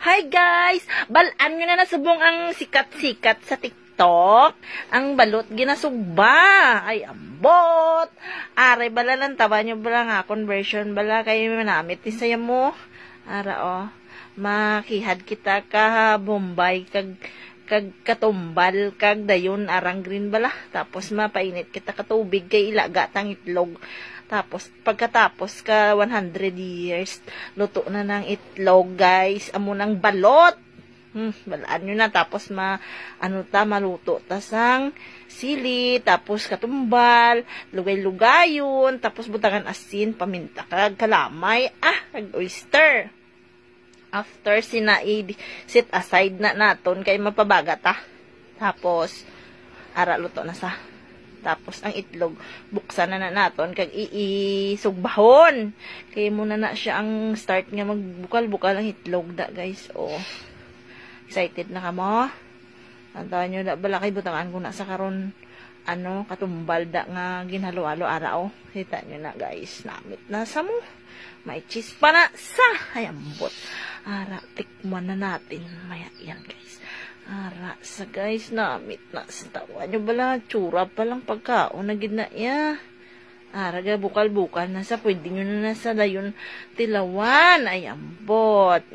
Hi guys! Balaan nyo na nasubong ang sikat-sikat sa TikTok. Ang balot ginasugba. Ay, ambot. Aray, bala lang taba nyo bala nga conversion bala kayo manamit ni saya mo. Ara o. Makihad kita ka Bombay kag katumbal kag dayon arang green bala. Tapos mapainit kita katubig kay ilaga tang itlog. Tapos, pagkatapos ka 100 years, luto na ng itlog, guys. Amo ng balot. Balaan nyo na. Tapos, maluto. Tasang sili, tapos katumbal, lugay-lugayon, tapos butangan asin, paminta, kalamay, oyster. After, sit aside na naton, kay mapabaga ta. Tapos, luto na sa. Tapos, ang itlog, buksan na naton, kag iisugbahon. Kaya muna na siya ang start nga magbukal-bukal ang itlog da, guys. Oh. Excited na ka mo? Antahan nyo da, balakay butangan ko na sa karon katumbal da nga ginhalo-halo arao. Kita nyo na, guys. Namit na sa mo. May cheese pa na sa. Ay, ambot. Tikman na natin. Maya, yan, guys. Sa guys, namit na sa tawa nyo bala, tsura pa lang pagkaon na gina ya. Bukal-bukal na sa, pwede nyo na nasa dayon tilawan. Ay, ambot.